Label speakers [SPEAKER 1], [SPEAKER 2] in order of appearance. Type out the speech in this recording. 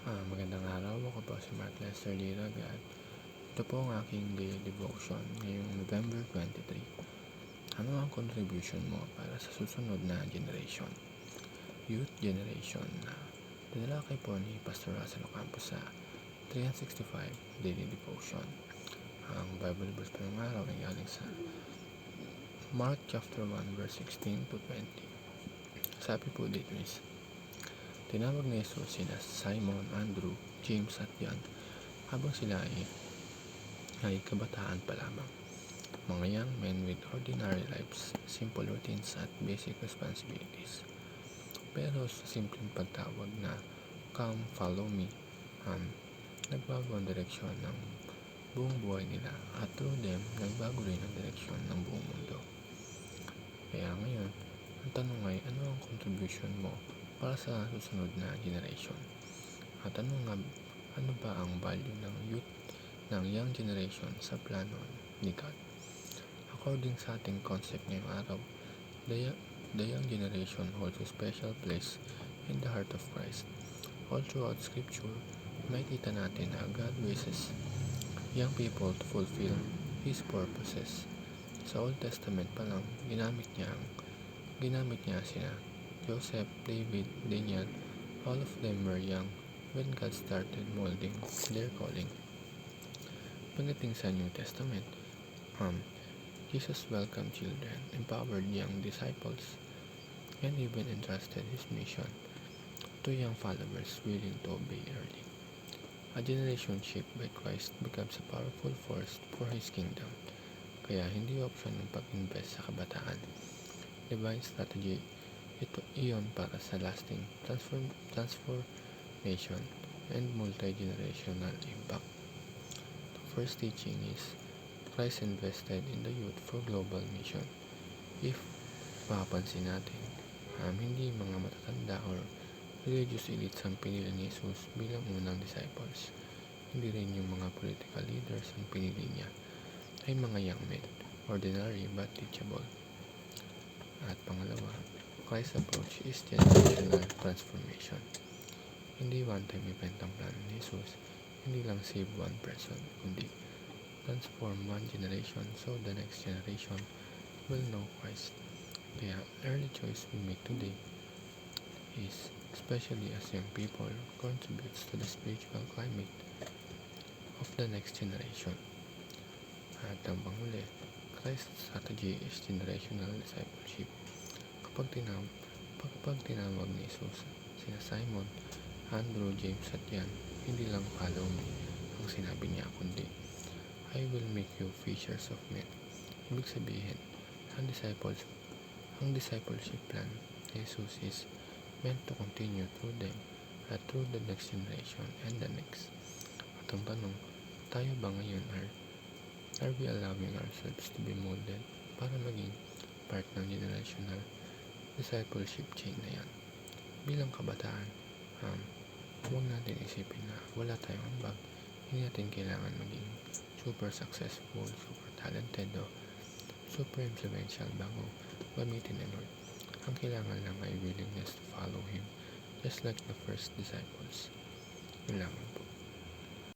[SPEAKER 1] Magandang araw, ako po si Mark Lester Lirag at ito po ang aking daily devotion ngayong November 23. Ano ang contribution mo para sa susunod na generation? Youth generation na tinalakay po ni Pastor Russell Ocampo sa 365 daily devotion. Ang Bible verse po ng araw ay galing sa Mark chapter 1 verse 16 to 20. Sabi po dito is, tinawag ni Jesus sina Simon, Andrew, James at John habang sila ay kabataan pa lamang. Mga young men with ordinary lives, simple routines at basic responsibilities. Pero sa simpleng pagtawag na "Come, follow me", nagbago ang direksyon ng buong buhay nila at through them, nagbago rin ang direksyon ng buong mundo. Kaya ngayon, ang tanong ay ano ang contribution mo para sa susunod na generation? At ano ba ang value ng young generation sa plano ni God? According sa ating concept ngayong araw, the young generation holds a special place in the heart of Christ. All throughout Scripture, makikita natin na God raises young people to fulfill His purposes. Sa Old Testament pa lang, ginamit niya sina Joseph, David, Daniel. All of them were young when God started molding their calling. Pagdating sa New Testament, Jesus welcomed children, empowered young disciples, and even entrusted His mission to young followers willing to obey early. A generation shaped by Christ becomes a powerful force for His kingdom. Kaya hindi option ng pag-invest sa kabataan. Divine strategy iyon para sa lasting transformation and multi-generational impact. The first teaching is Christ invested in the youth for global mission. If mapapansin natin, hindi mga matatanda or religious elites ang pinili ni Jesus bilang unang disciples. Hindi rin yung mga political leaders ang pinili niya. Ay mga young men, ordinary but teachable. At pangalawa, Christ's approach is generational transformation. Hindi one-time event ang plano ni Jesus, hindi lang save one person, kundi transform one generation so the next generation will know Christ. Kaya early choice we make today is, especially as young people, contributes to the spiritual climate of the next generation. At ang panghuli, Christ's strategy is generational discipleship. Kapag tinawag ni Jesus sina Simon, Andrew, James at John, hindi lang follow me ang sinabi niya, kundi I will make you fishers of men. Ibig sabihin, ang discipleship plan ni Jesus is meant to continue through them at through the next generation and the next. At ang tanong, tayo ba ngayon are we allowing ourselves to be molded para maging part ng generational discipleship chain na yan? Bilang kabataan, huwag natin isipin na wala tayong ambag. Hindi natin kailangan maging super successful, super talented o super influential bago gamitin ni Lord. Ang kailangan lang ay willingness to follow Him just like the first disciples. Yun lang.